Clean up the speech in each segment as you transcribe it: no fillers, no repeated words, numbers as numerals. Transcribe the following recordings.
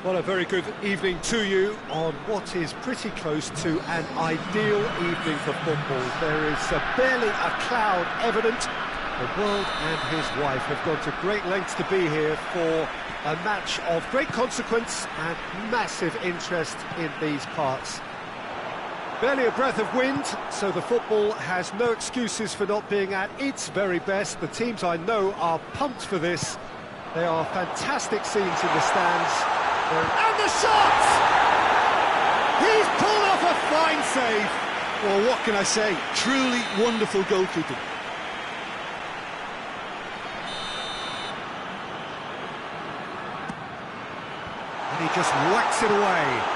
Well, a very good evening to you on what is pretty close to an ideal evening for football. There is barely a cloud evident. The world and his wife have gone to great lengths to be here for a match of great consequence and massive interest in these parts. Barely a breath of wind, so the football has no excuses for not being at its very best. The teams I know are pumped for this. They are fantastic scenes in the stands. And the shot! He's pulled off a fine save. Well, what can I say? Truly wonderful goalkeeping. And he just whacks it away.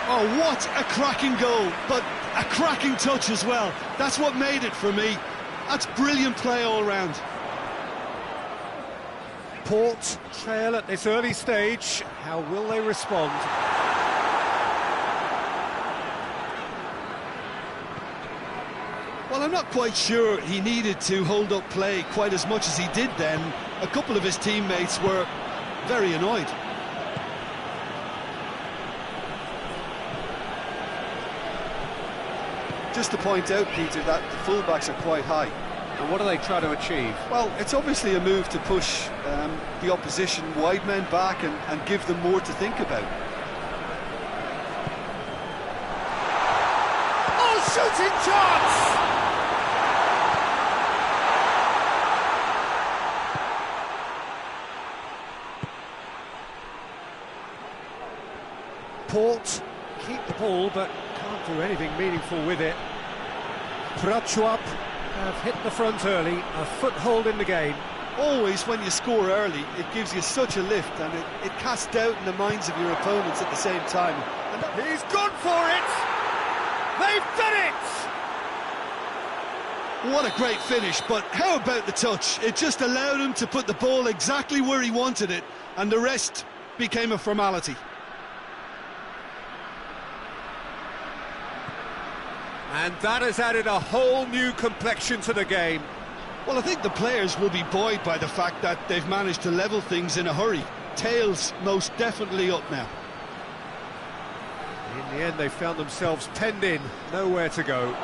Oh, what a cracking goal, but a cracking touch as well. That's what made it for me. That's brilliant play all round. Port trail at this early stage. How will they respond? Well, I'm not quite sure he needed to hold up play quite as much as he did then. A couple of his teammates were very annoyed. Just to point out, Peter, that the fullbacks are quite high. And what do they try to achieve? Well, it's obviously a move to push the opposition wide men back and give them more to think about. Oh, shooting chance! Port keep the ball, but can't do anything meaningful with it. Prachuap have hit the front early, a foothold in the game. Always when you score early, it gives you such a lift and it casts doubt in the minds of your opponents at the same time. And he's gone for it! They've done it! What a great finish, but how about the touch? It just allowed him to put the ball exactly where he wanted it, and the rest became a formality. And that has added a whole new complexion to the game. Well, I think the players will be buoyed by the fact that they've managed to level things in a hurry. Tails most definitely up now. In the end, they found themselves penned in, nowhere to go.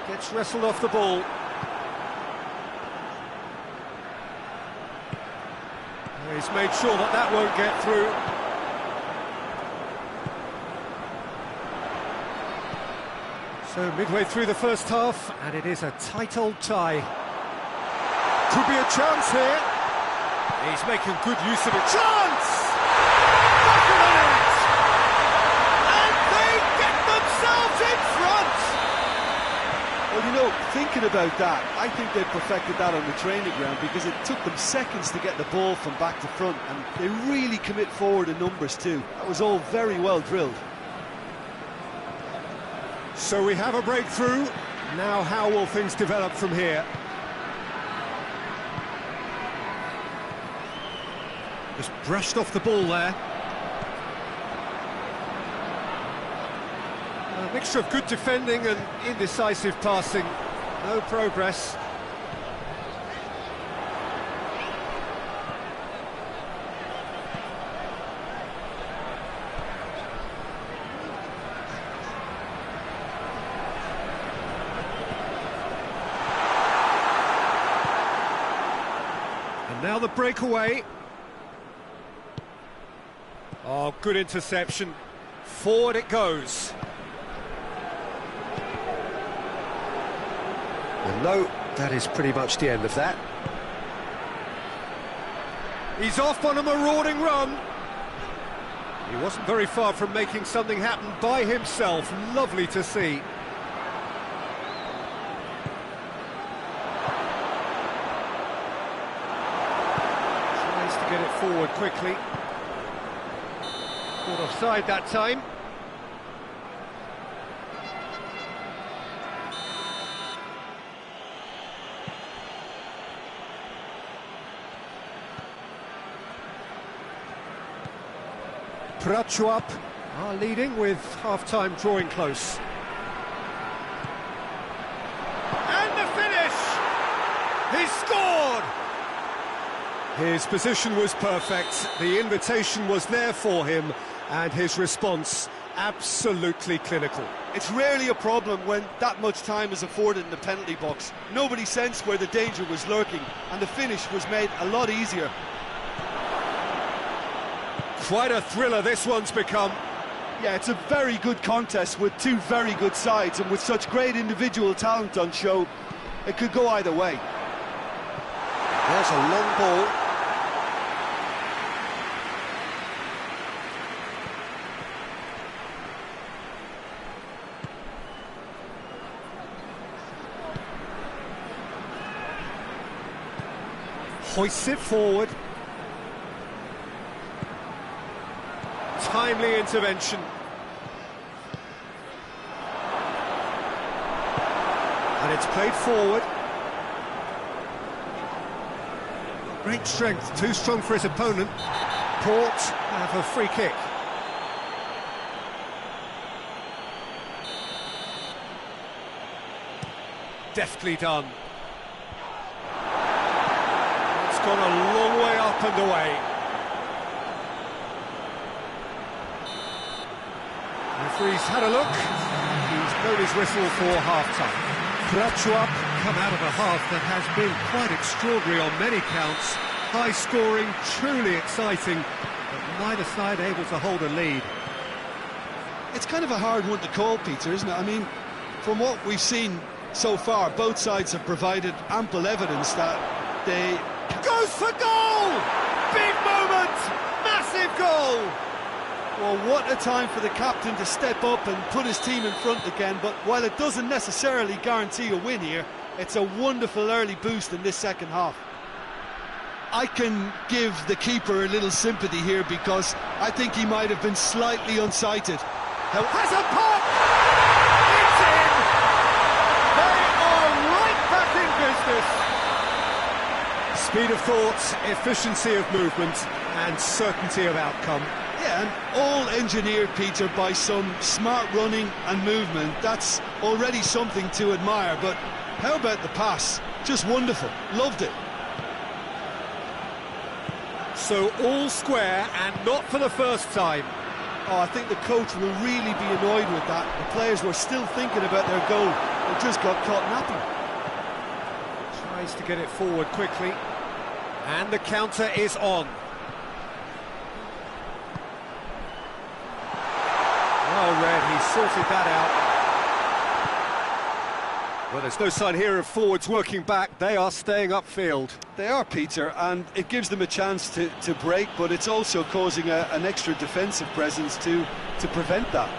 Gets wrestled off the ball. He's made sure that that won't get through. So midway through the first half, and it is a tight old tie. Could be a chance here. He's making good use of it. Chance! And they get themselves in front! Well, you know, thinking about that, I think they perfected that on the training ground because it took them seconds to get the ball from back to front, and they really commit forward in numbers too. That was all very well drilled. So we have a breakthrough. Now how will things develop from here? Just brushed off the ball there. A mixture of good defending and indecisive passing. No progress. Now the breakaway. Oh, good interception. Forward it goes. And no, that is pretty much the end of that. He's off on a marauding run. He wasn't very far from making something happen by himself. Lovely to see. Get it forward quickly. Caught offside that time. Prachuap are leading with half-time drawing close. And the finish! He scored! His position was perfect, the invitation was there for him, and his response absolutely clinical. It's rarely a problem when that much time is afforded in the penalty box. Nobody sensed where the danger was lurking, and the finish was made a lot easier. Quite a thriller this one's become. Yeah, it's a very good contest with two very good sides, and with such great individual talent on show, it could go either way. There's a long ball. Hoists it forward. Timely intervention. And it's played forward. Great strength, too strong for his opponent. Port have a free kick. Deftly done. It's gone a long way up and away. Referee's had a look. He's blown his whistle for half-time. Prachuap come out of a half that has been quite extraordinary on many counts. High-scoring, truly exciting, but neither side able to hold a lead. It's kind of a hard one to call, Peter, isn't it? I mean, from what we've seen so far, both sides have provided ample evidence that they... Goes for goal! Big moment! Massive goal! Well, what a time for the captain to step up and put his team in front again, but while it doesn't necessarily guarantee a win here, it's a wonderful early boost in this second half. I can give the keeper a little sympathy here because I think he might have been slightly unsighted. Has a pop! It's in! They are right back in business! Speed of thought, efficiency of movement, and certainty of outcome. Yeah, and all engineered, Peter, by some smart running and movement. That's already something to admire, but how about the pass? Just wonderful. Loved it. So all square, and not for the first time. Oh, I think the coach will really be annoyed with that. The players were still thinking about their goal. They just got caught napping. Tries to get it forward quickly. And the counter is on. Well read, he sorted that out. Well, there's no sign here of forwards working back. They are staying upfield. They are, Peter, and it gives them a chance to break, but it's also causing an extra defensive presence to prevent that.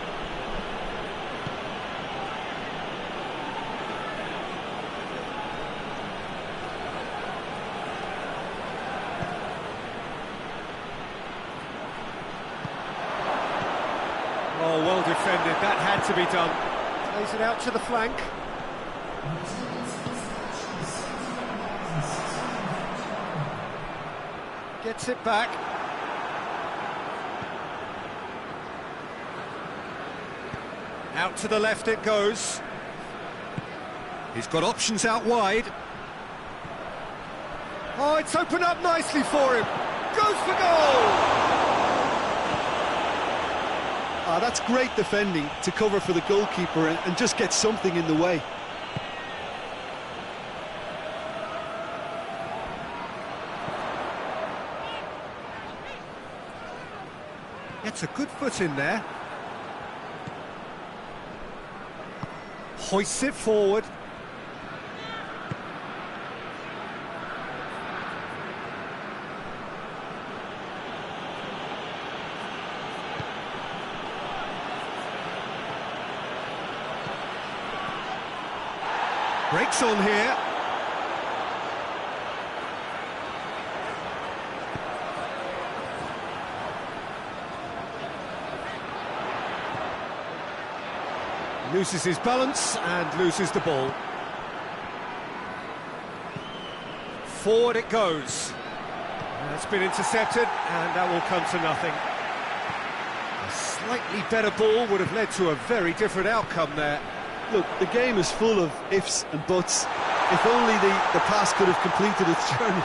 Oh, well defended, that had to be done. Plays it out to the flank. Gets it back. Out to the left it goes. He's got options out wide. Oh, it's opened up nicely for him. Goes for goal! That's great defending to cover for the goalkeeper and just get something in the way. Gets a good foot in there. Hoists it forward. Breaks on here. Loses his balance and loses the ball. Forward it goes. That's been intercepted and that will come to nothing. slightly better ball would have led to a very different outcome there. Look, the game is full of ifs and buts. If only the pass could have completed its journey.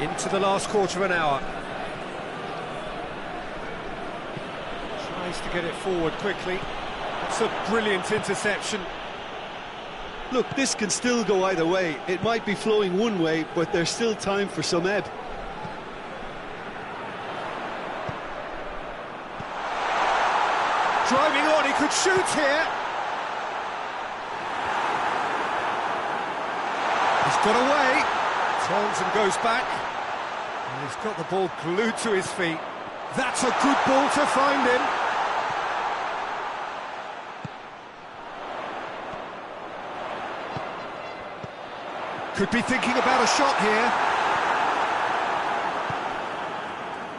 Into the last quarter of an hour. Tries to get it forward quickly. It's a brilliant interception. Look, this can still go either way. It might be flowing one way, but there's still time for some ebb. Driving on, he could shoot here. He's got away. Turns and goes back. And he's got the ball glued to his feet. That's a good ball to find him. Could be thinking about a shot here.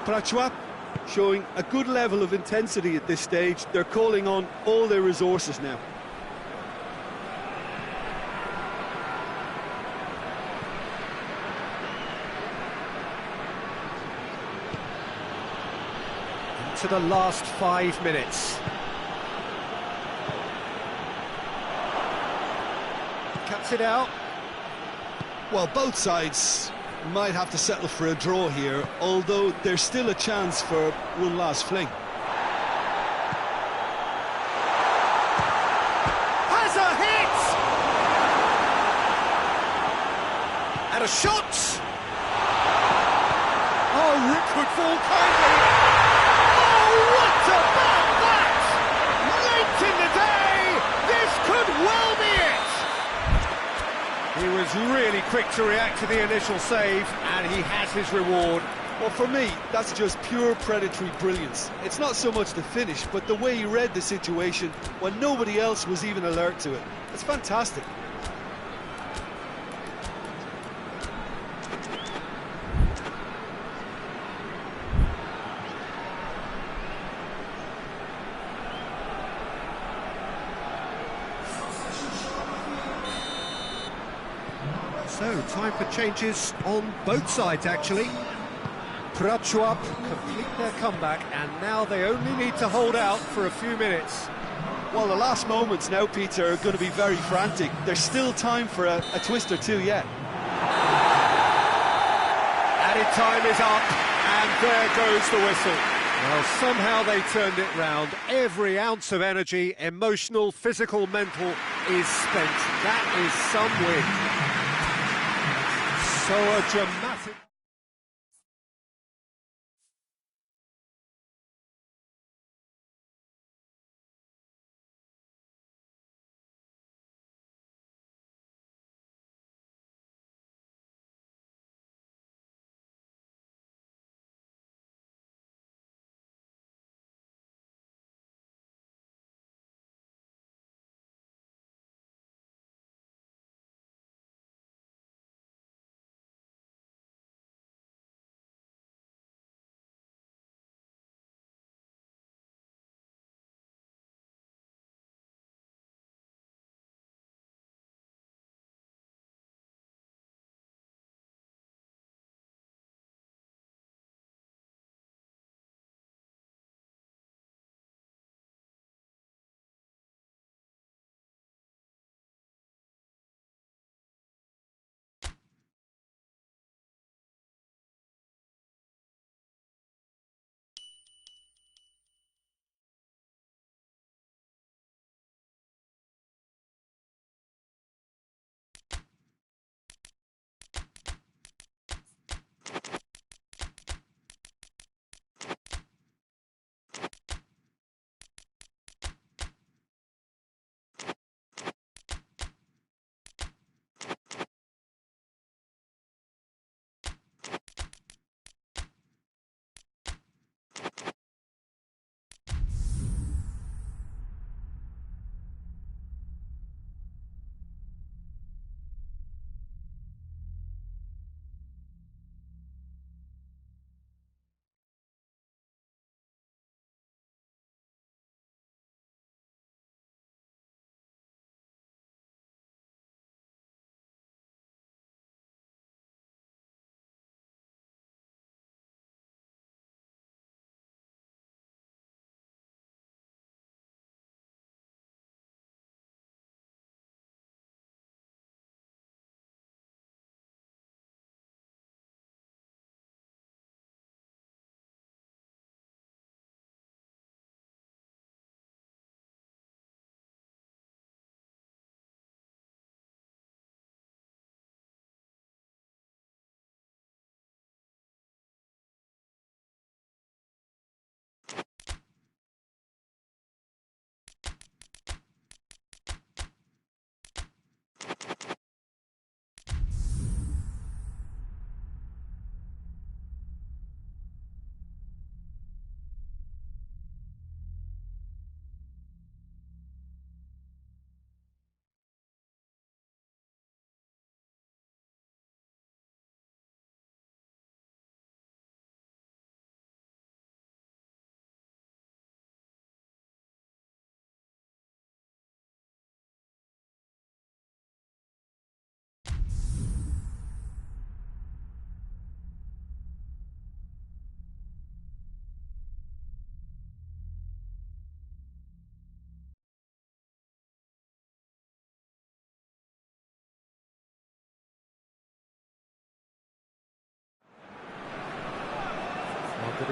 Prachuap showing a good level of intensity at this stage. They're calling on all their resources now. Into the last 5 minutes. Cuts it out. Well, both sides might have to settle for a draw here, although there's still a chance for one last fling. Has a hit! And a shot! Oh, it could fall kindly. Oh, what about that? Late in the day, this could well be it! He was really quick to react to the initial save, and he has his reward. Well, for me, that's just pure predatory brilliance. It's not so much the finish, but the way he read the situation when nobody else was even alert to it. It's fantastic. So, time for changes on both sides, actually. Prachuap complete their comeback, and now they only need to hold out for a few minutes. Well, the last moments now, Peter, are going to be very frantic. There's still time for a twist or two yet. Added time is up, and there goes the whistle. Well, somehow they turned it round. Every ounce of energy, emotional, physical, mental, is spent. That is some win. So a dramatic...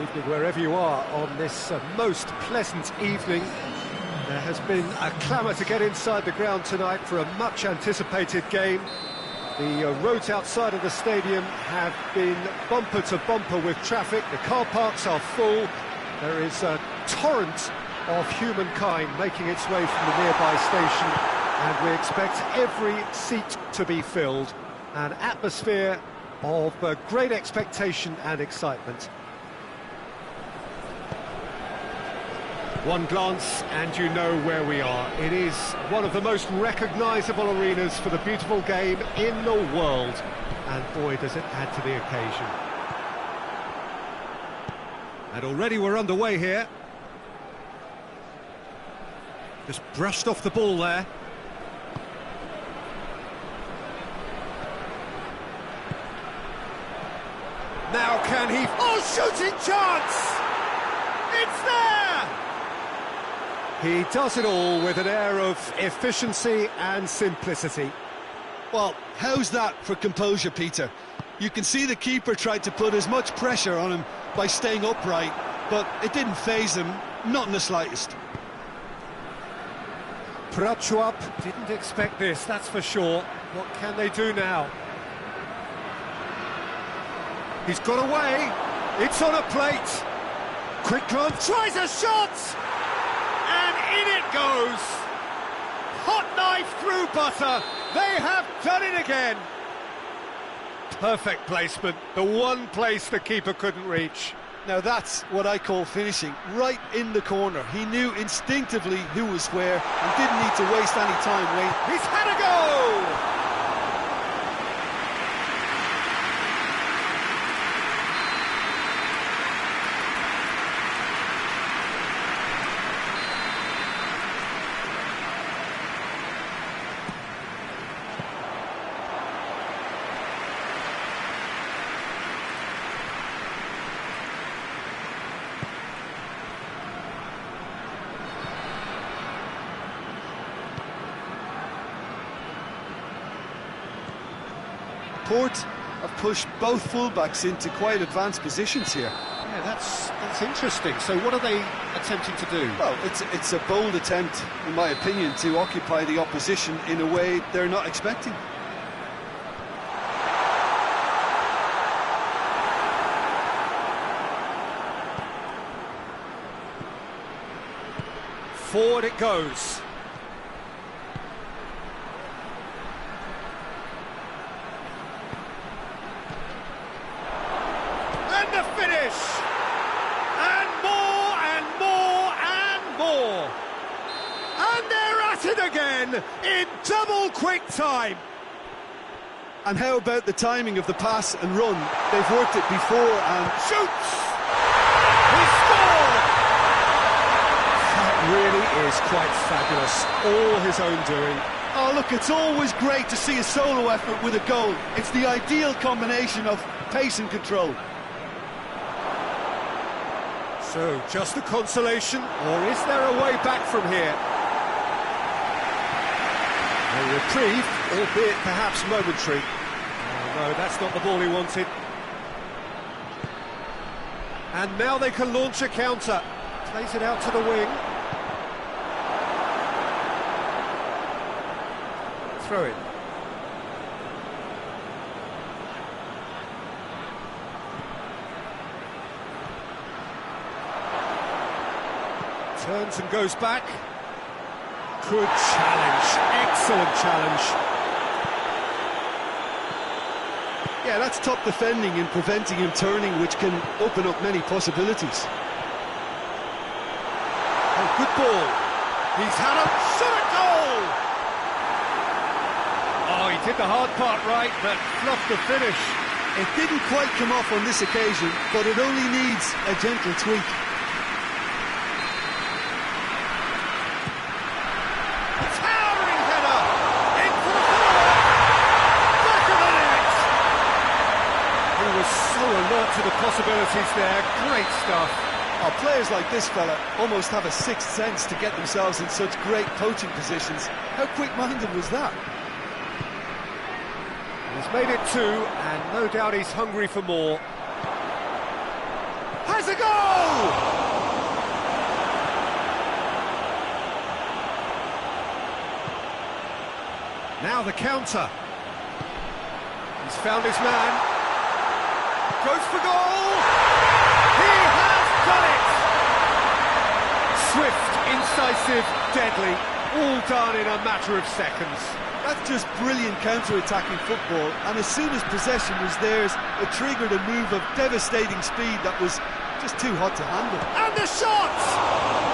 evening, wherever you are on this most pleasant evening. There has been a clamour to get inside the ground tonight for a much-anticipated game. The roads outside of the stadium have been bumper to bumper with traffic. The car parks are full. There is a torrent of humankind making its way from the nearby station, and we expect every seat to be filled. An atmosphere of great expectation and excitement. One glance and you know where we are. It is one of the most recognisable arenas for the beautiful game in the world, and boy does it add to the occasion. And already we're underway here. Just brushed off the ball there. Now can he... Oh, shooting chance! It's there! He does it all with an air of efficiency and simplicity. Well, how's that for composure, Peter? You can see the keeper tried to put as much pressure on him by staying upright, but it didn't faze him, not in the slightest. Prachuap didn't expect this, that's for sure. What can they do now? He's got away. It's on a plate. Quick glance, tries a shot! And in it goes! Hot knife through butter. They have done it again. Perfect placement. The one place the keeper couldn't reach. Now that's what I call finishing, right in the corner. He knew instinctively who was where and didn't need to waste any time waiting. He's had a go! Port have pushed both fullbacks into quite advanced positions here. Yeah, that's interesting. So what are they attempting to do? Well, it's a bold attempt, in my opinion, to occupy the opposition in a way they're not expecting. Forward it goes. Again in double quick time. And how about the timing of the pass and run? They've worked it before and shoots! He scored! That really is quite fabulous. All his own doing. Oh look, it's always great to see a solo effort with a goal. It's the ideal combination of pace and control. So, just a consolation, or is there a way back from here? A reprieve, albeit perhaps momentary. Oh, no, that's not the ball he wanted. And now they can launch a counter. Plays it out to the wing. Throw it. Turns and goes back. Good challenge, excellent challenge. Yeah, that's top defending and preventing him turning, which can open up many possibilities. Oh, good ball. He's had a shot at goal! Oh, he did the hard part right, but fluffed the finish. It didn't quite come off on this occasion, but it only needs a gentle tweak. Alert to the possibilities there, great stuff. Oh, players like this fella almost have a sixth sense to get themselves in such great poaching positions. How quick-minded was that? He's made it two, and no doubt he's hungry for more. Has a go! Now the counter. He's found his man. Goes for goal! He has done it! Swift, incisive, deadly, all done in a matter of seconds. That's just brilliant counter-attacking football, and as soon as possession was theirs, it triggered a move of devastating speed that was just too hot to handle. And the shot!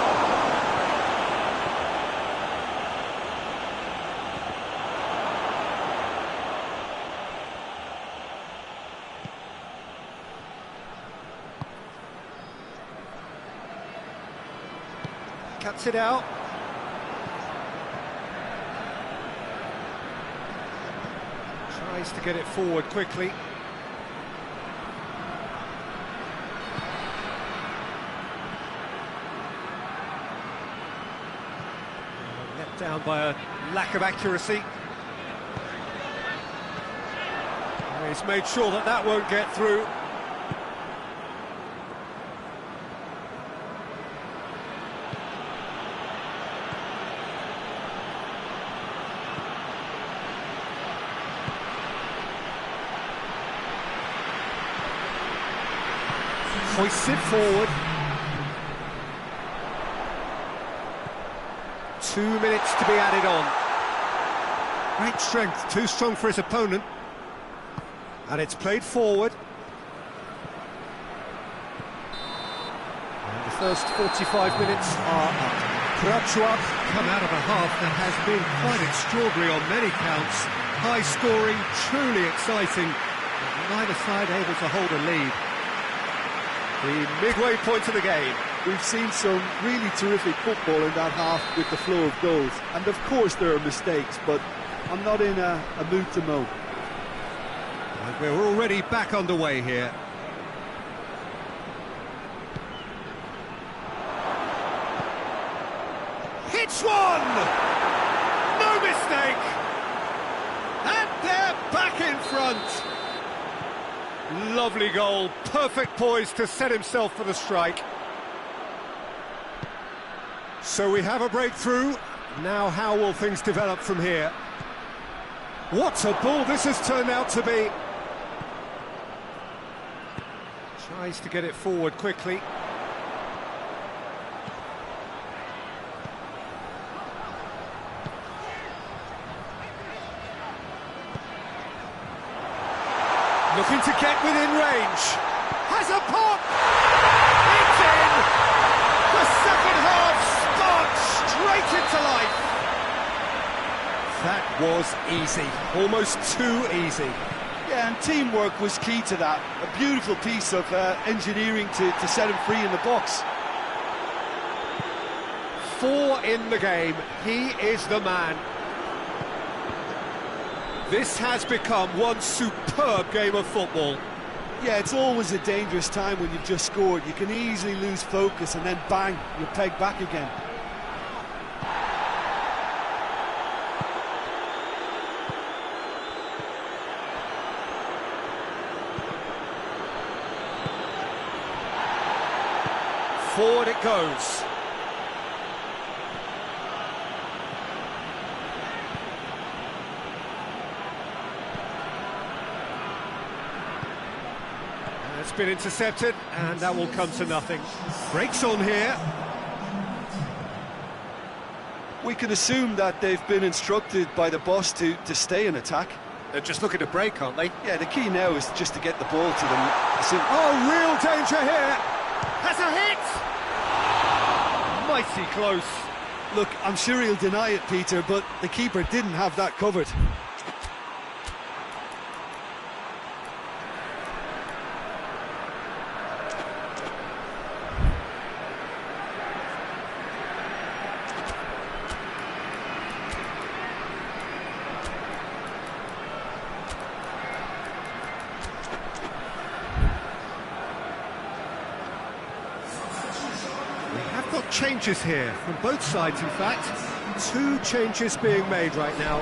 Cuts it out. Tries to get it forward quickly. Let down by a lack of accuracy. He's made sure that that won't get through. Hoists it forward. 2 minutes to be added on. Great strength, too strong for his opponent. And it's played forward. And the first 45 minutes are up. Prachuap come out of a half that has been quite extraordinary on many counts. High scoring, truly exciting. Neither side able to hold a lead. The midway point of the game. We've seen some really terrific football in that half with the flow of goals. And of course there are mistakes, but I'm not in a mood to moan. And we're already back underway here. Hits one! No mistake! And they're back in front! Lovely goal, perfect poise to set himself for the strike. So we have a breakthrough. Now how will things develop from here? What a ball this has turned out to be. Tries to get it forward quickly. Looking to get within range. Has a pop! It's in! The second half sparked straight into life. That was easy. Almost too easy. Yeah, and teamwork was key to that. A beautiful piece of engineering to set him free in the box. 4 in the game. He is the man. This has become one superb game of football. Yeah, it's always a dangerous time when you've just scored. You can easily lose focus and then bang, you're pegged back again. Forward it goes. It's been intercepted, and that will come to nothing. Breaks on here. We can assume that they've been instructed by the boss to stay in attack. They're just looking to break, aren't they? Yeah, the key now is just to get the ball to them. Oh, real danger here! Has a hit! Mighty close. Look, I'm sure he'll deny it, Peter, but the keeper didn't have that covered. Changes here from both sides, in fact. 2 changes being made right now.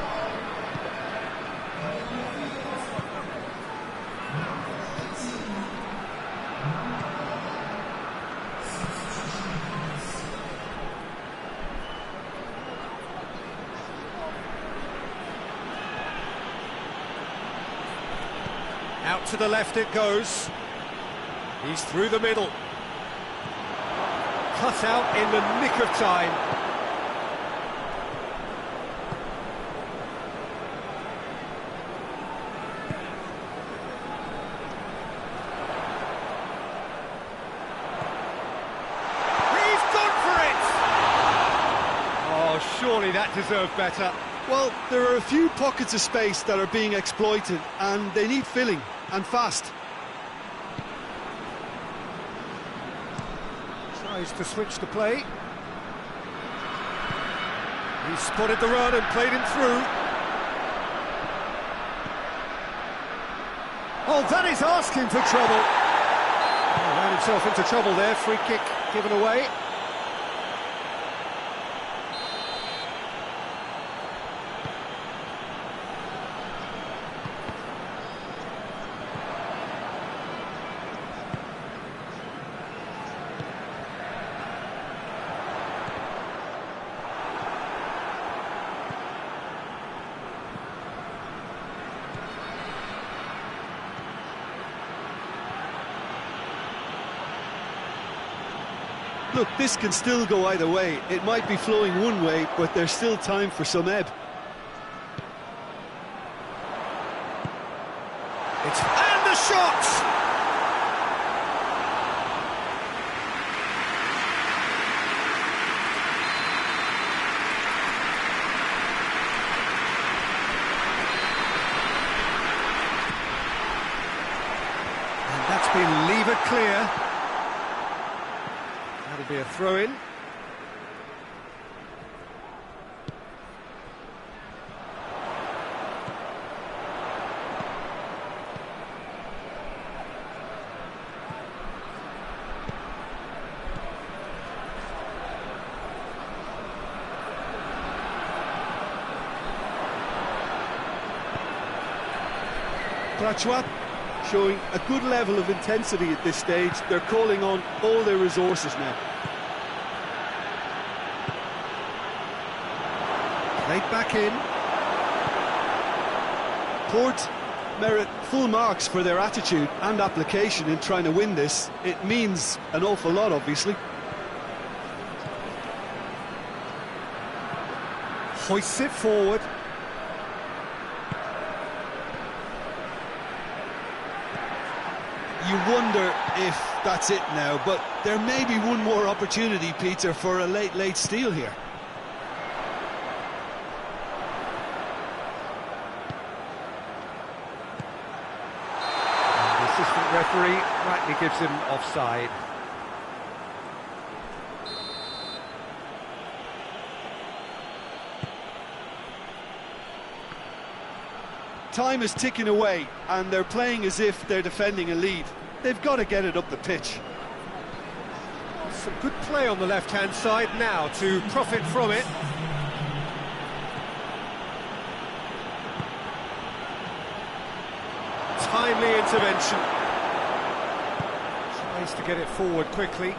Out to the left it goes. He's through the middle. Cut out in the nick of time. Surely that deserved better. Well, there are a few pockets of space that are being exploited, and they need filling, and fast. Tries to switch the play. He spotted the run and played him through. Oh, that is asking for trouble. Oh, ran himself into trouble there. Free kick given away. Look, this can still go either way. It might be flowing one way, but there's still time for some ebb. And the shot! And that's been levered clear. That'll be a throw-in. Prachuap showing a good level of intensity at this stage. They're calling on all their resources now. Played back in. Port merit full marks for their attitude and application in trying to win this. It means an awful lot, obviously. Hoists it forward. You wonder if that's it now, but there may be one more opportunity, Peter, for a late steal here. And the assistant referee rightly gives him offside. Time is ticking away, and they're playing as if they're defending a lead. They've got to get it up the pitch. Some good play on the left-hand side now to profit from it. Timely intervention. Tries to get it forward quickly.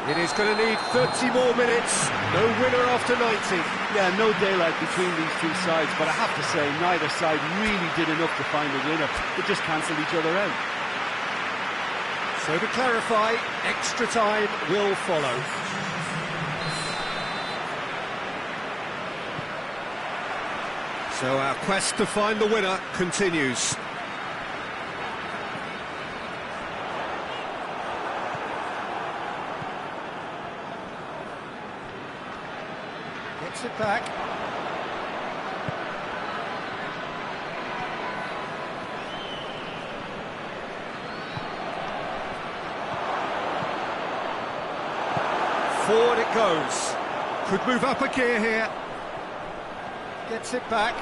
It is going to need 30 more minutes. No winner after 90. Yeah, no daylight between these two sides, but I have to say, neither side really did enough to find a winner. They just cancelled each other out. So to clarify, extra time will follow. So our quest to find the winner continues. Gets it back. Forward it goes. Could move up a gear here. Gets it back.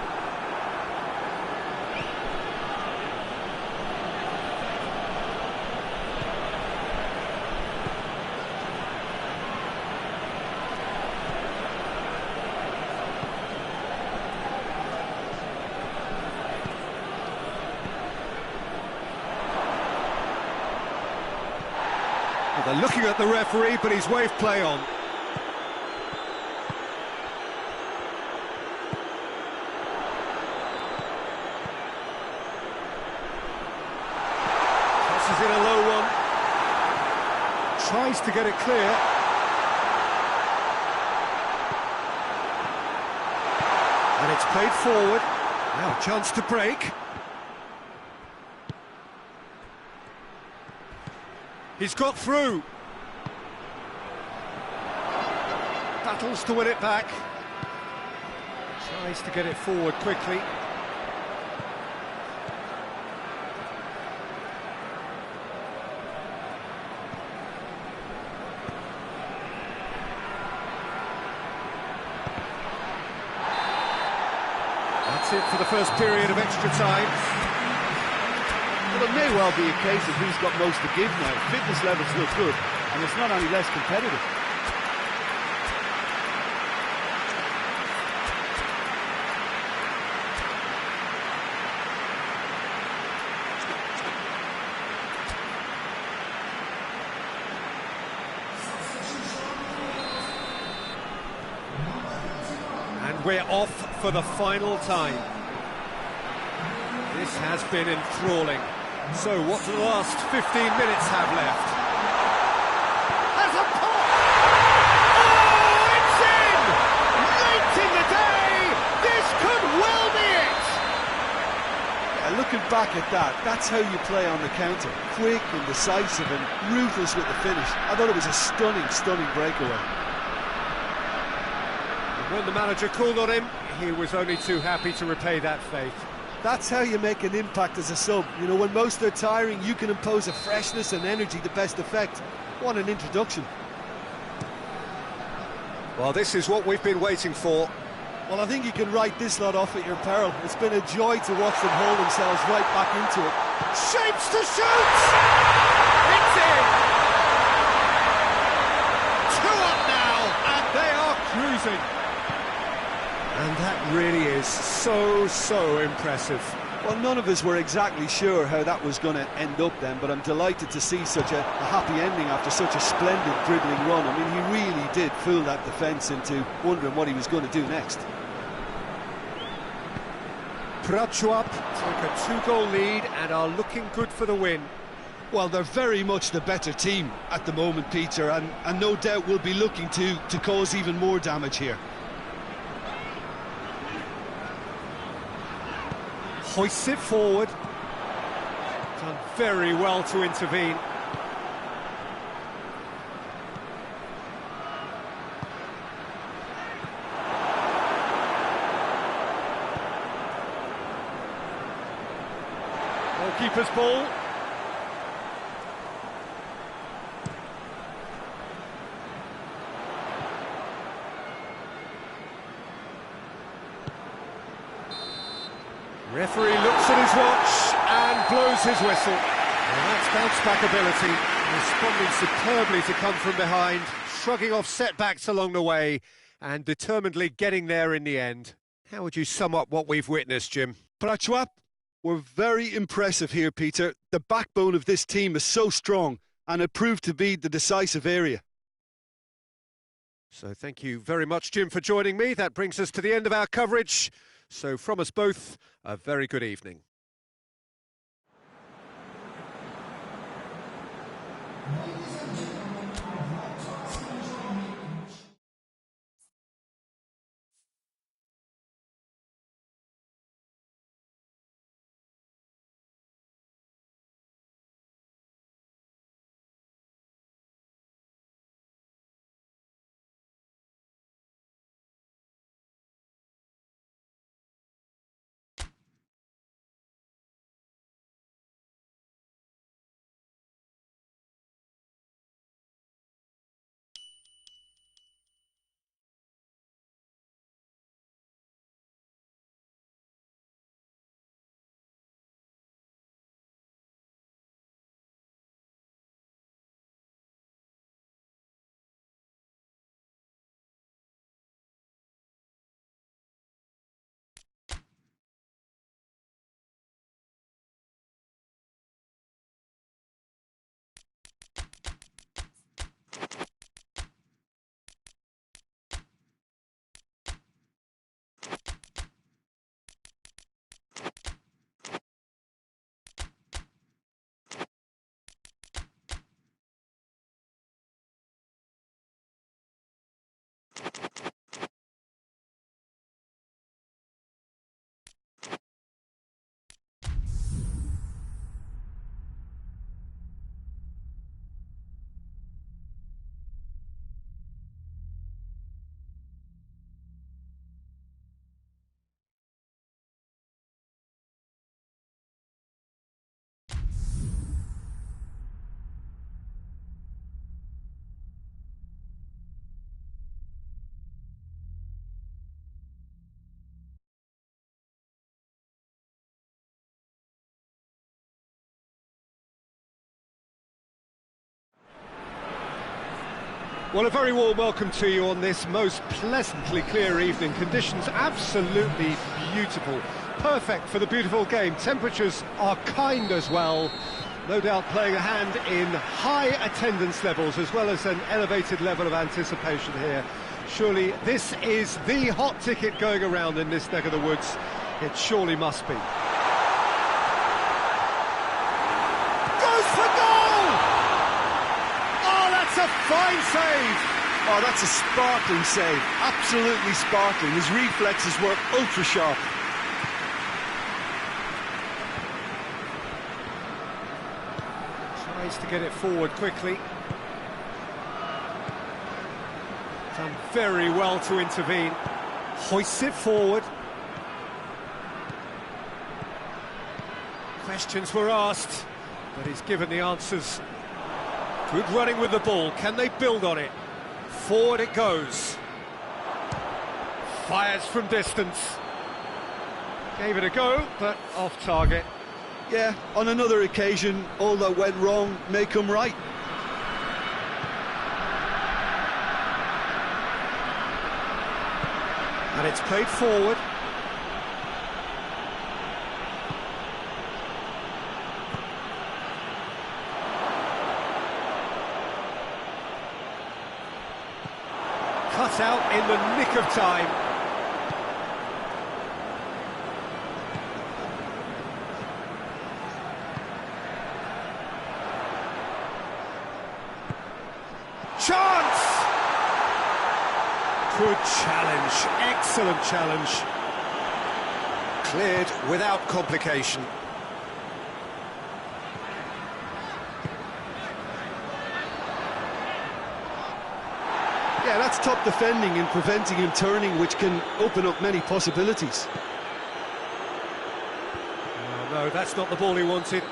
They're looking at the referee, but he's waved play on. Tries to get it clear. And it's played forward. Now a chance to break. He's got through. Battles to win it back. Tries to get it forward quickly. That's it for the first period of extra time. Well, it may well be a case of who's got most to give now. Fitness levels look good, and it's not any less competitive. And we're off for the final time. This has been enthralling. So what do the last 15 minutes have left? There's a pop! Oh, it's in! Late in the day! This could well be it! Yeah, looking back at that, that's how you play on the counter. Quick and decisive and ruthless with the finish. I thought it was a stunning, stunning breakaway. When the manager called on him, he was only too happy to repay that faith. That's how you make an impact as a sub. You know, when most are tiring, you can impose a freshness and energy to best effect. What an introduction. Well, this is what we've been waiting for. Well, I think you can write this lot off at your peril. It's been a joy to watch them hold themselves right back into it. Shapes to shoot! It's in! 2 up now, and they are cruising. And that really is so impressive. Well, none of us were exactly sure how that was going to end up then, but I'm delighted to see such a happy ending after such a splendid dribbling run. I mean, he really did fool that defence into wondering what he was going to do next. Prachuap took a 2-goal lead and are looking good for the win. Well, they're very much the better team at the moment, Peter, and no doubt will be looking to cause even more damage here. Hoists it forward. Done very well to intervene. Goalkeeper's ball. Referee looks at his watch and blows his whistle. Well, that's bounce-back ability, responding superbly to come from behind, shrugging off setbacks along the way, and determinedly getting there in the end. How would you sum up what we've witnessed, Jim? Prachuap were very impressive here, Peter. The backbone of this team is so strong, and it proved to be the decisive area. So thank you very much, Jim, for joining me. That brings us to the end of our coverage. So from us both, a very good evening. Well, a very warm welcome to you on this most pleasantly clear evening. Conditions absolutely beautiful. Perfect for the beautiful game. Temperatures are kind as well. No doubt playing a hand in high attendance levels as well as an elevated level of anticipation here. Surely this is the hot ticket going around in this neck of the woods. It surely must be. Goes for goal! Oh, that's a fine save! Oh, that's a sparkling save. Absolutely sparkling. His reflexes were ultra sharp. Tries to get it forward quickly. Done very well to intervene. Hoists it forward. Questions were asked, but he's given the answers. Good running with the ball. Can they build on it? Forward it goes. Fires from distance. Gave it a go, but off target. Yeah, on another occasion, all that went wrong may come right. And it's played forward. Cut out in the nick of time. Chance! Good challenge, excellent challenge. Cleared without complication. Yeah, that's top defending and preventing him turning, which can open up many possibilities. Oh, no, that's not the ball he wanted.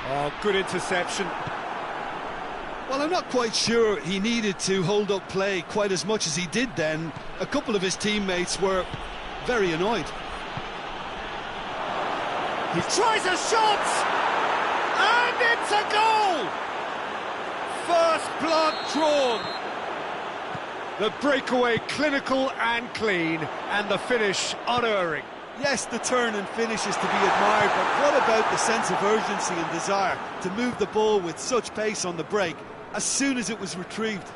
Oh, good interception. Well, I'm not quite sure he needed to hold up play quite as much as he did then. A couple of his teammates were very annoyed. He tries a shot! And it's a goal! First blood drawn. The breakaway clinical and clean, and the finish unerring. Yes, the turn and finish is to be admired, but what about the sense of urgency and desire to move the ball with such pace on the break as soon as it was retrieved?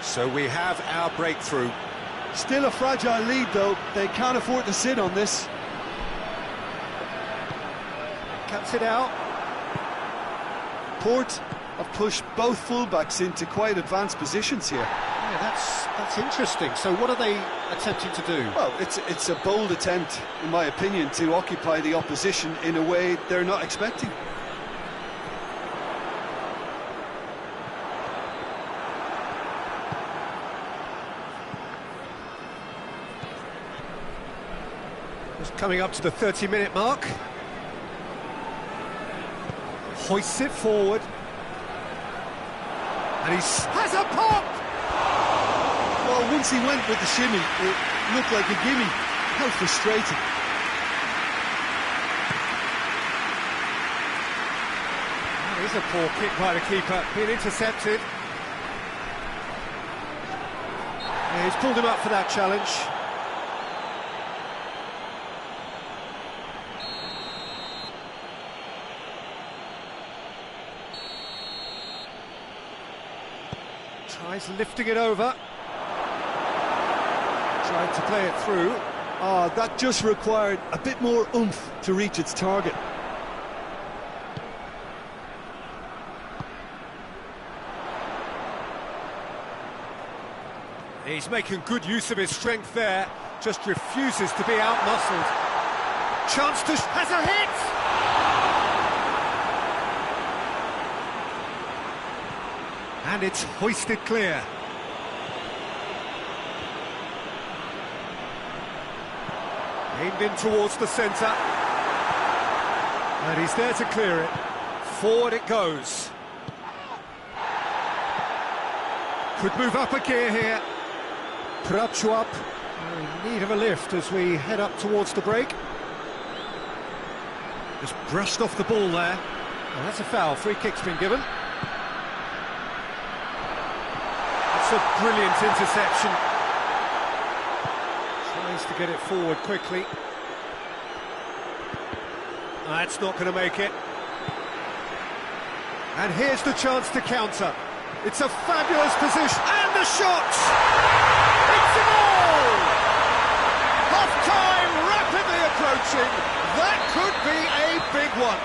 So we have our breakthrough. Still a fragile lead, though. They can't afford to sit on this. Cuts it out. Port have pushed both fullbacks into quite advanced positions here. Yeah, that's interesting. So what are they attempting to do? Well, it's a bold attempt, in my opinion, to occupy the opposition in a way they're not expecting. Just coming up to the 30-minute mark. Hoists it forward. And he has a pop! Well, once he went with the shimmy, it looked like a gimme. How frustrating. That is a poor kick by the keeper, being intercepted. Yeah, he's pulled him up for that challenge. Tries lifting it over. Tried to play it through. Ah, that just required a bit more oomph to reach its target. He's making good use of his strength there, just refuses to be outmuscled. Chance to... has a hit! And it's hoisted clear. Aimed in towards the centre. And he's there to clear it. Forward it goes. Could move up a gear here. Prachuap In need of a lift as we head up towards the break. Just brushed off the ball there. And that's a foul. Free kick's been given. That's a brilliant interception. Tries to get it forward quickly. That's not going to make it. And here's the chance to counter. It's a fabulous position. And the shot! It's a goal! Half-time rapidly approaching. That could be a big one.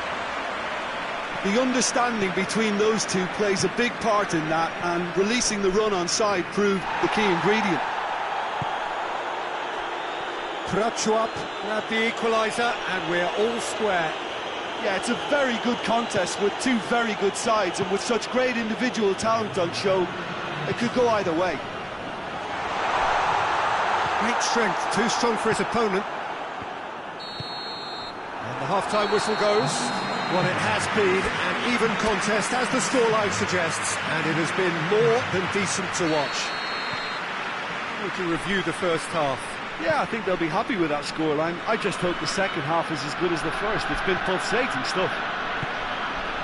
The understanding between those two plays a big part in that, and releasing the run on side proved the key ingredient. Prachuap grabbed the equaliser, and we're all square. Yeah, it's a very good contest with two very good sides, and with such great individual talent on show, it could go either way. Great strength, too strong for his opponent. And the half-time whistle goes. Well, it has been an even contest, as the scoreline suggests, and it has been more than decent to watch. We can review the first half. Yeah, I think they'll be happy with that scoreline. I just hope the second half is as good as the first. It's been pulsating stuff.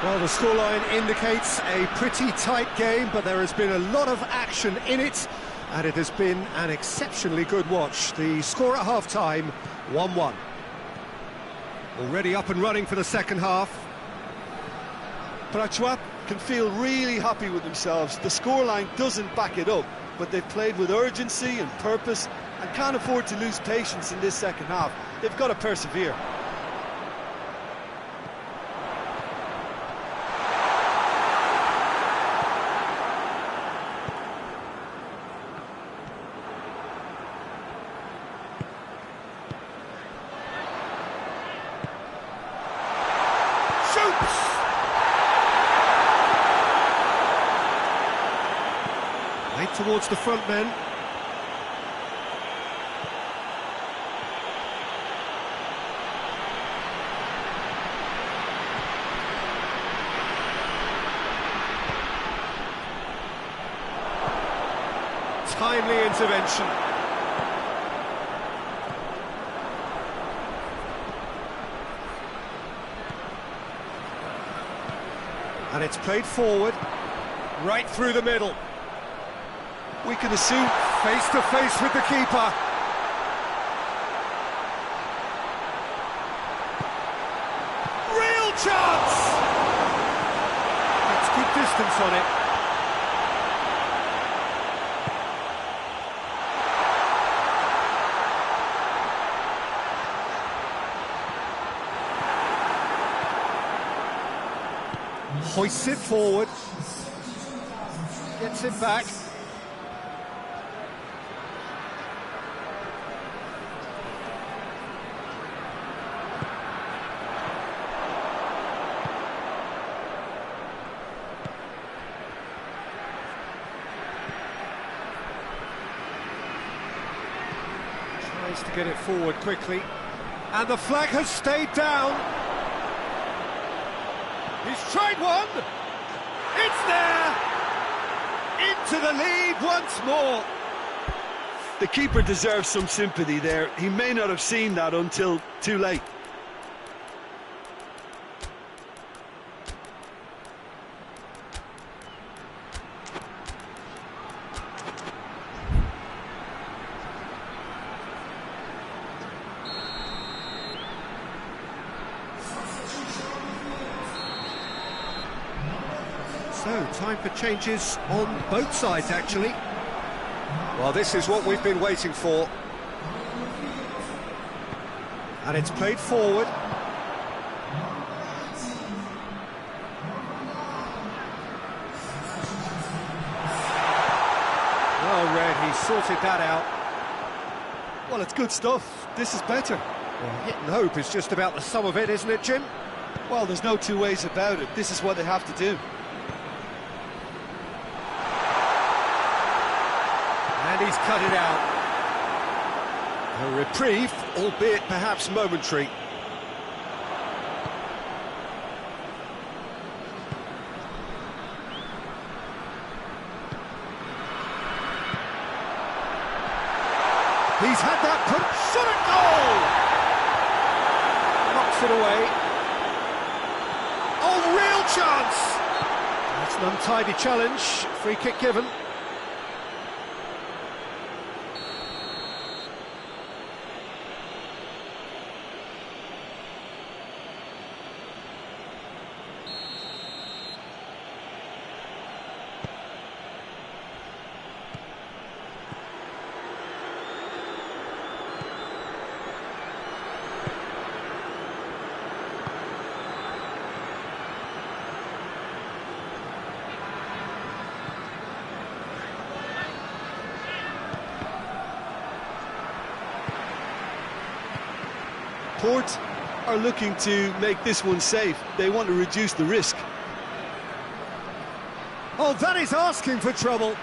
Well, the scoreline indicates a pretty tight game, but there has been a lot of action in it, and it has been an exceptionally good watch. The score at half-time, 1-1. Already up and running for the second half. Prachuap can feel really happy with themselves. The scoreline doesn't back it up, but they've played with urgency and purpose and can't afford to lose patience in this second half. They've got to persevere. Right towards the front men. Timely intervention. And it's played forward, right through the middle. We can assume face to face with the keeper. Real chance! That's good distance on it. Hoists it forward. Gets it back. Tries to get it forward quickly. And the flag has stayed down. He's tried one. It's there. Into the lead once more. The keeper deserves some sympathy there. He may not have seen that until too late. So, time for changes on both sides, actually. Well, this is what we've been waiting for. And it's played forward. Well read, he sorted that out. Well, it's good stuff. This is better. Well, hit and hope is just about the sum of it, isn't it, Jim? Well, there's no two ways about it. This is what they have to do. And he's cut it out. A reprieve, albeit perhaps momentary. He's had it away. Oh, real chance! That's an untidy challenge. Free kick given. Port are looking to make this one safe. They want to reduce the risk. Oh, that is asking for trouble.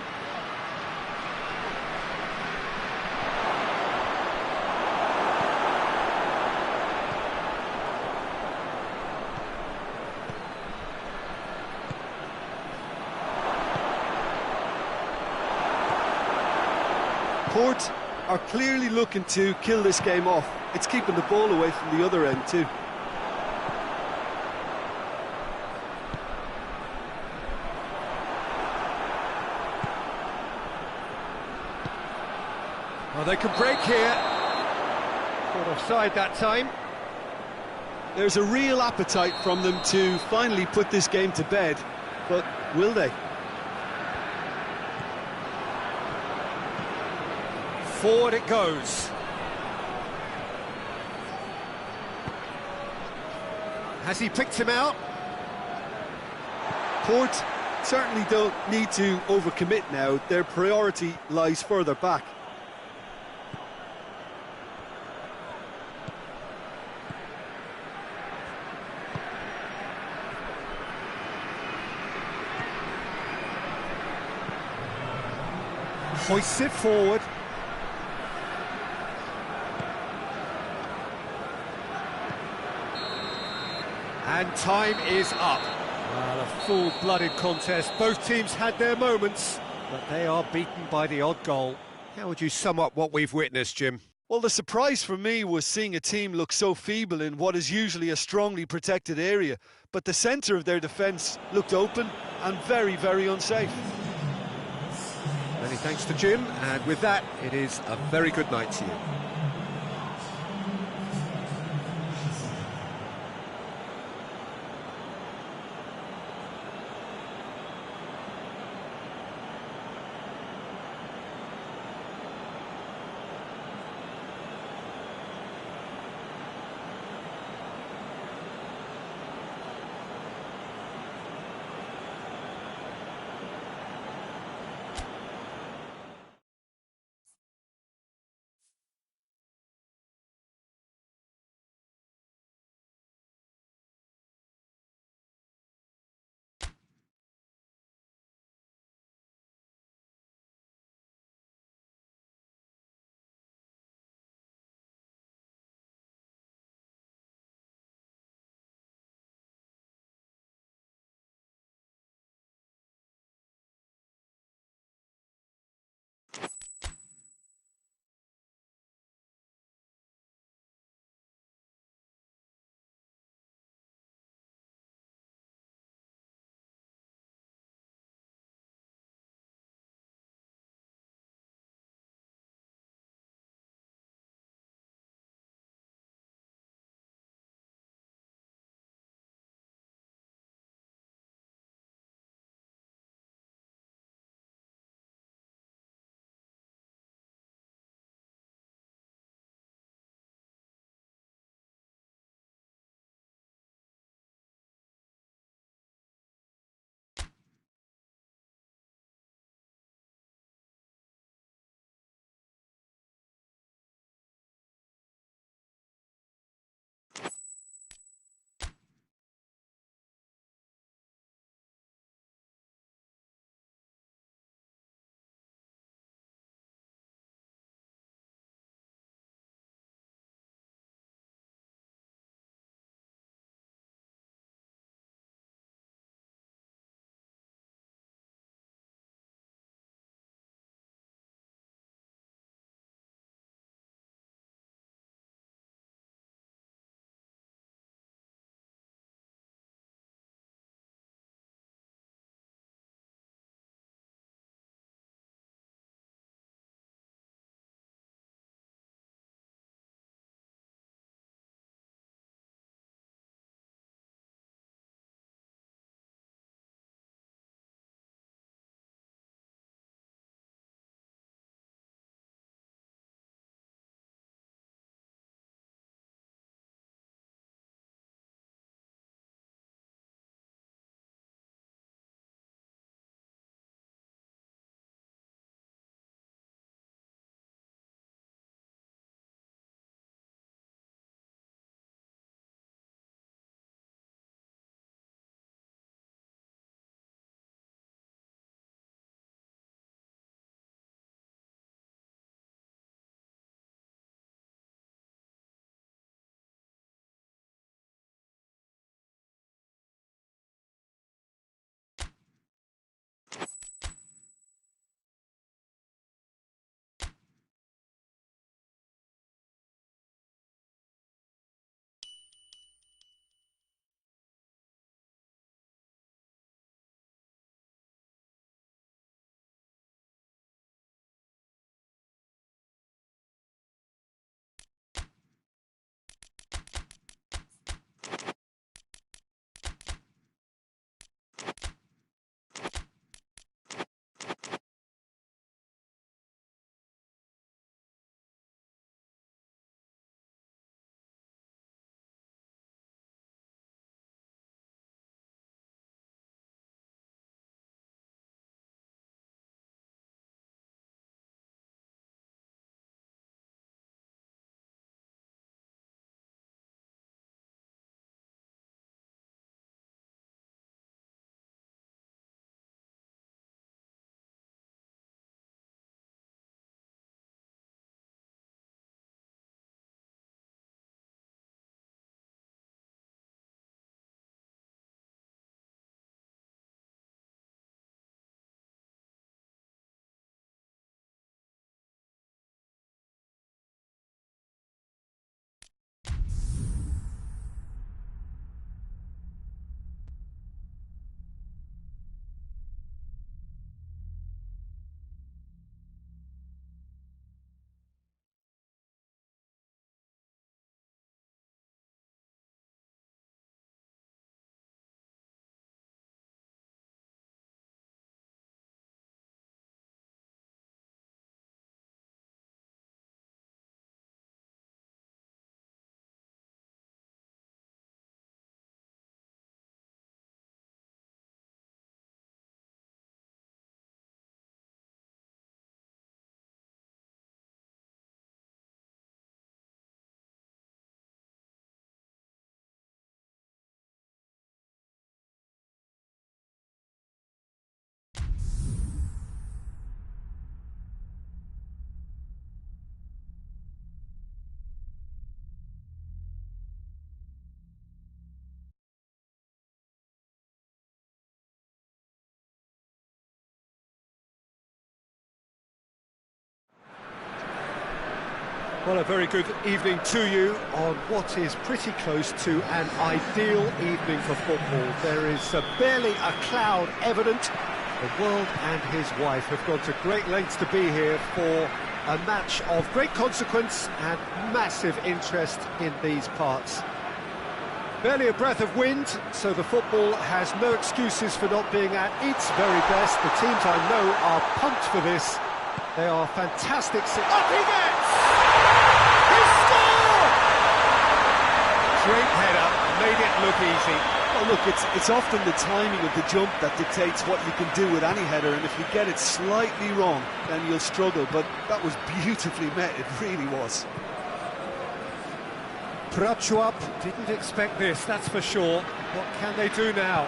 Port are clearly looking to kill this game off. It's keeping the ball away from the other end too. Well, they could break here. Caught offside that time. There's a real appetite from them to finally put this game to bed, but will they? Forward it goes. Has he picked him out? Port certainly don't need to overcommit now. Their priority lies further back. Hoists it forward. And time is up. Well, a full-blooded contest. Both teams had their moments, but they are beaten by the odd goal. How would you sum up what we've witnessed, Jim? Well, the surprise for me was seeing a team look so feeble in what is usually a strongly protected area, but the centre of their defence looked open and very, very unsafe. Many thanks to Jim, and with that, it is a very good night to you. Well, a very good evening to you on what is pretty close to an ideal evening for football. There is barely a cloud evident. The world and his wife have gone to great lengths to be here for a match of great consequence and massive interest in these parts. Barely a breath of wind, so the football has no excuses for not being at its very best. The teams I know are pumped for this. They are fantastic. Up he gets! He scored! Great header, made it look easy. Well, look, it's often the timing of the jump that dictates what you can do with any header, and if you get it slightly wrong, then you'll struggle. But that was beautifully met, it really was. Prachuap didn't expect this, that's for sure. What can they do now?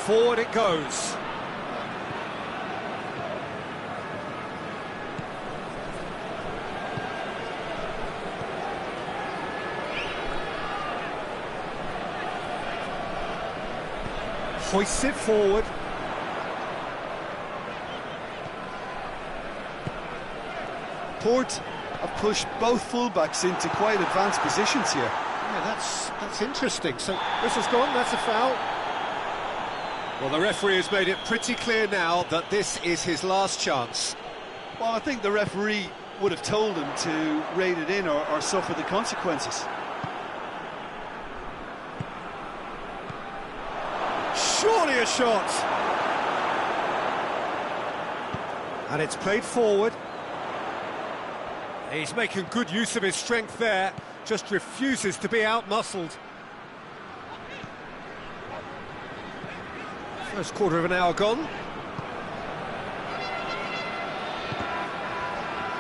Forward it goes. Hoists it forward. Port have pushed both fullbacks into quite advanced positions here. Yeah, that's interesting. So this has gone, that's a foul. Well, the referee has made it pretty clear now that this is his last chance. Well, I think the referee would have told him to rate it in or suffer the consequences. Surely a shot! And it's played forward. He's making good use of his strength there, just refuses to be out-muscled. First quarter of an hour gone.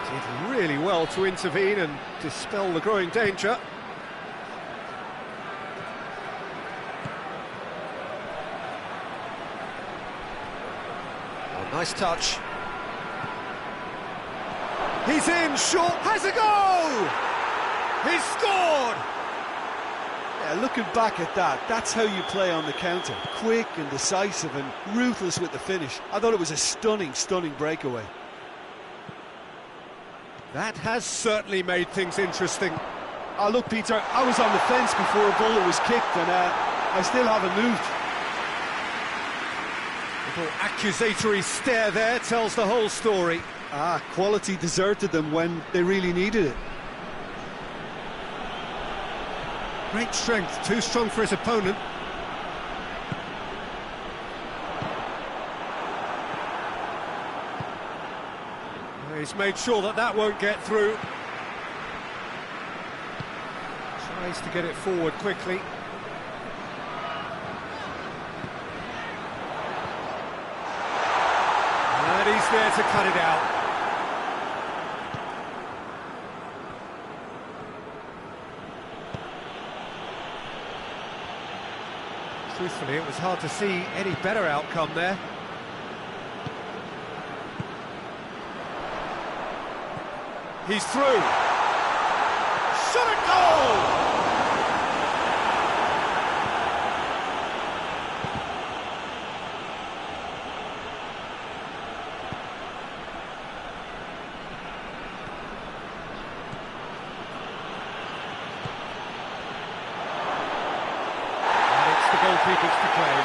Did really well to intervene and dispel the growing danger. Oh, nice touch. He's in, short, has a goal! He's scored! Yeah, looking back at that, that's how you play on the counter. Quick and decisive and ruthless with the finish. I thought it was a stunning, stunning breakaway. That has certainly made things interesting. Oh, look, Peter, I was on the fence before a bullet was kicked and I still haven't moved. Little accusatory stare there tells the whole story. Quality deserted them when they really needed it. Great strength, too strong for his opponent. He's made sure that that won't get through. Tries to get it forward quickly. And he's there to cut it out. Truthfully, it was hard to see any better outcome there. He's through. Shot at goal! The goalkeepers to claim.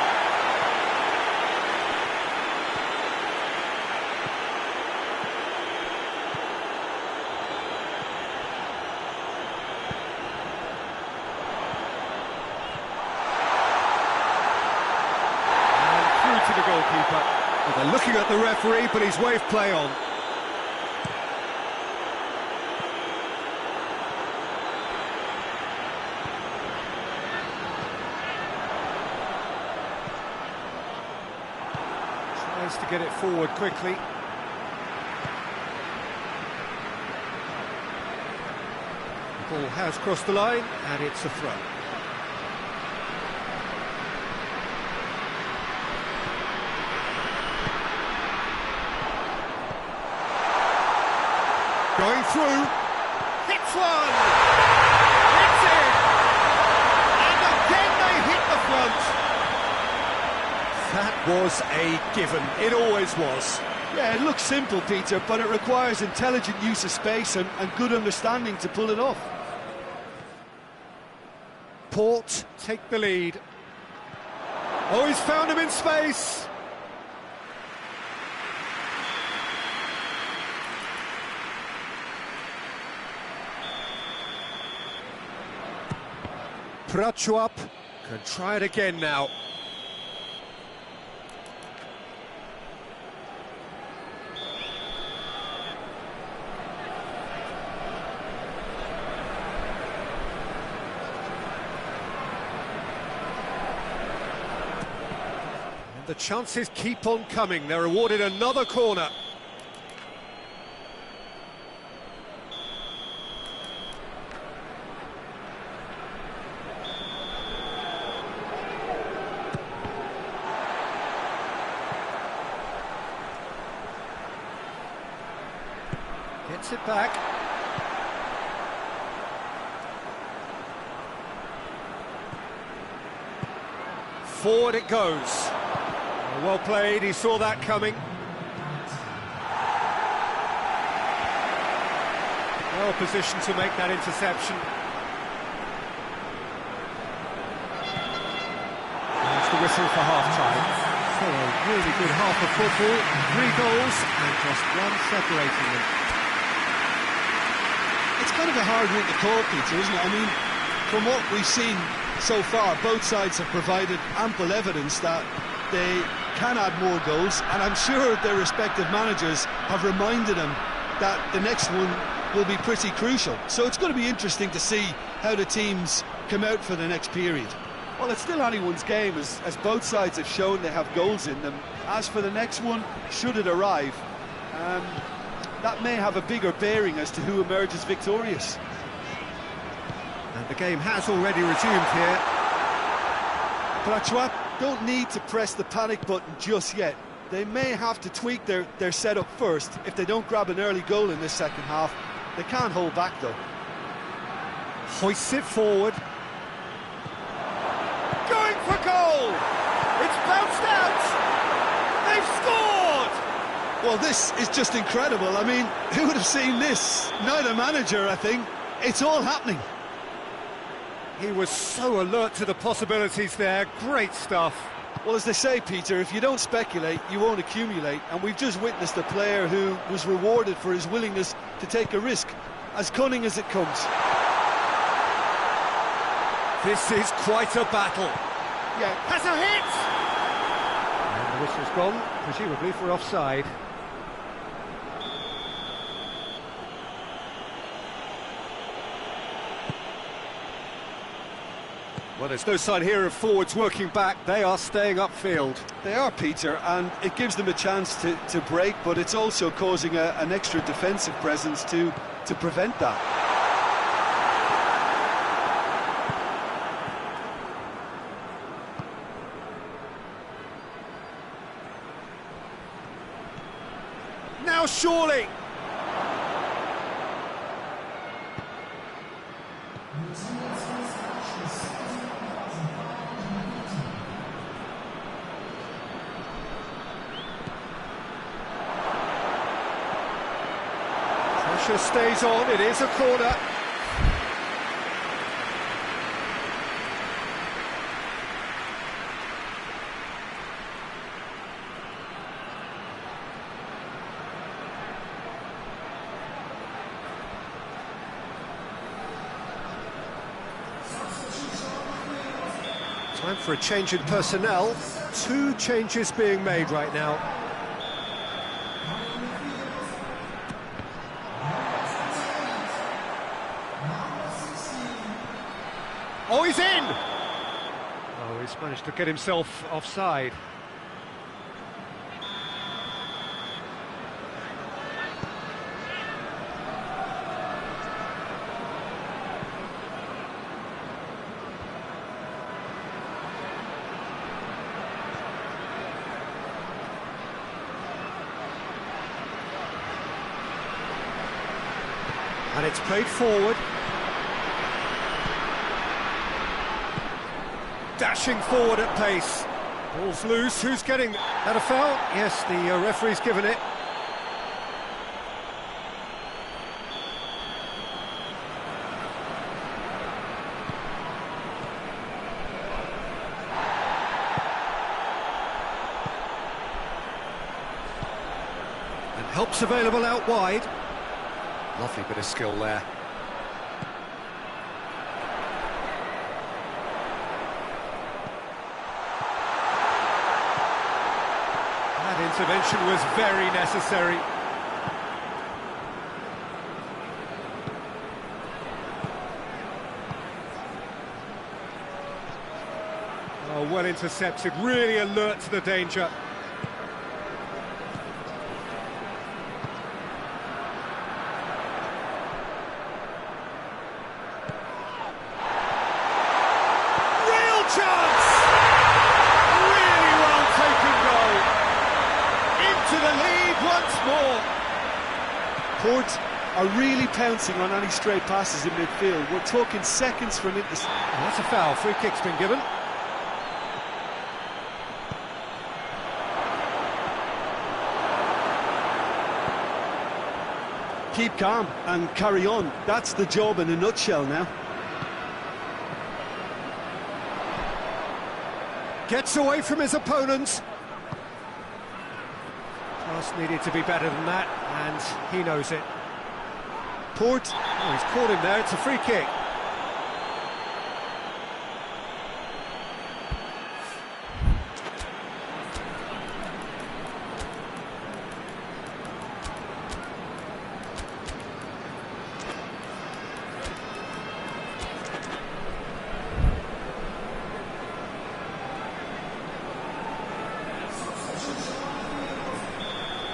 And through to the goalkeeper. Well, they're looking at the referee, but he's waved play on. To get it forward quickly. Ball has crossed the line and it's a throw. Going through, hits one! Hits it! And again they hit the front! That was a given. It always was. Yeah, it looks simple, Peter, but it requires intelligent use of space and good understanding to pull it off. Port take the lead. Oh, he's found him in space. Prachuap can try it again now. And the chances keep on coming. They're awarded another corner. Gets it back. Forward it goes. Well played, he saw that coming. Well positioned to make that interception. There's the whistle for half-time. So a really good half of football, 3 goals and just one separating them. It's kind of a hard one to call, Peter, isn't it? I mean, from what we've seen so far, both sides have provided ample evidence that they can add more goals, and I'm sure their respective managers have reminded them that the next one will be pretty crucial. So it's going to be interesting to see how the teams come out for the next period. Well, it's still anyone's game, as both sides have shown they have goals in them. As for the next one, should it arrive, that may have a bigger bearing as to who emerges victorious. And the game has already resumed here. Prachuap don't need to press the panic button just yet. They may have to tweak their setup first. If they don't grab an early goal in this second half, they can't hold back though. Hoists it forward. Going for goal! It's bounced out! They've scored! Well, this is just incredible. I mean, who would have seen this? Neither manager, I think. It's all happening. He was so alert to the possibilities there. Great stuff. Well, as they say, Peter, if you don't speculate, you won't accumulate. And we've just witnessed a player who was rewarded for his willingness to take a risk, as cunning as it comes. This is quite a battle. Yeah, Has a hit! And the whistle's gone, presumably for offside. Well, there's no sign here of forwards working back. They are staying upfield. they are, Peter, and it gives them a chance to break, but it's also causing an extra defensive presence to prevent that. Now surely! Pressure stays on, it is a corner. Time for a change in personnel. 2 changes being made right now. Oh, he's in! Oh, he's managed to get himself offside. And it's played forward. Dashing forward at pace. Ball's loose, who's getting that? A foul? Yes, the referee's given it. And help's available out wide. Lovely bit of skill there. That intervention was very necessary. Oh, well intercepted, really alert to the danger. Real chance! Really well taken goal. Into the lead once more. Port are really pouncing on any stray passes in midfield. We're talking seconds from it. That's a foul. Free kick's been given. Keep calm and carry on. That's the job in a nutshell now. Gets away from his opponents. Pass needed to be better than that, and he knows it. Port. Oh, he's caught him there. It's a free kick.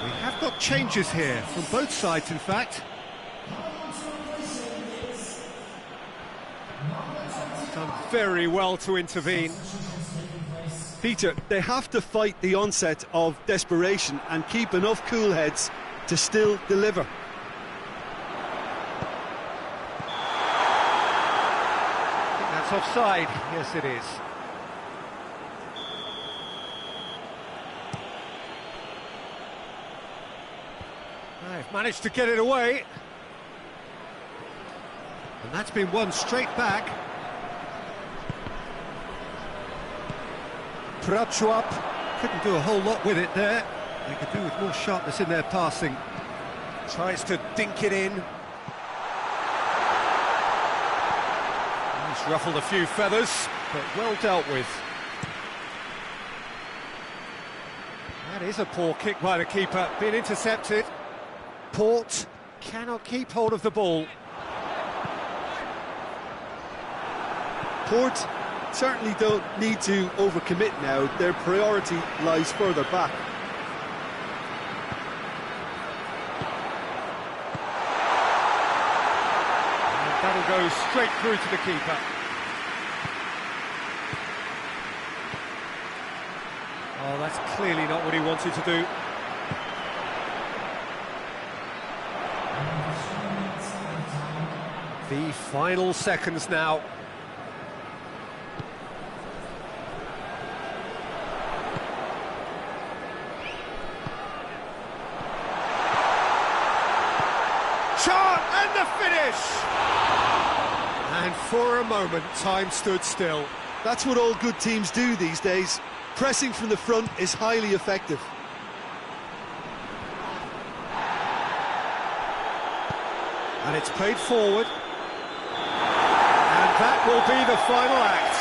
We have got changes here, from both sides in fact. Done very well to intervene. Peter, they have to fight the onset of desperation and keep enough cool heads to still deliver. I think that's offside. Yes, it is. They've managed to get it away. And that's been won straight back. Prachuap couldn't do a whole lot with it there. They could do with more sharpness in their passing. Tries to dink it in. He's ruffled a few feathers, but well dealt with. That is a poor kick by the keeper, being intercepted. Port cannot keep hold of the ball. Port certainly don't need to overcommit now. Their priority lies further back. And that'll go straight through to the keeper. Oh, that's clearly not what he wanted to do. The final seconds now. Shot and the finish! And for a moment, time stood still. That's what all good teams do these days. Pressing from the front is highly effective. And it's played forward. And that will be the final act.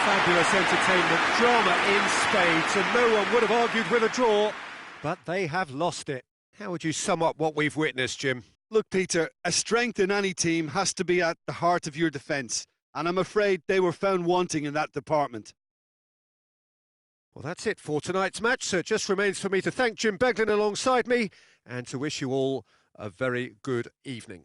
Fabulous entertainment, drama in spades, and no one would have argued with a draw, but they have lost it. How would you sum up what we've witnessed, Jim? Look, Peter, a strength in any team has to be at the heart of your defence, and I'm afraid they were found wanting in that department. Well, that's it for tonight's match, so it just remains for me to thank Jim Beglin alongside me and to wish you all a very good evening.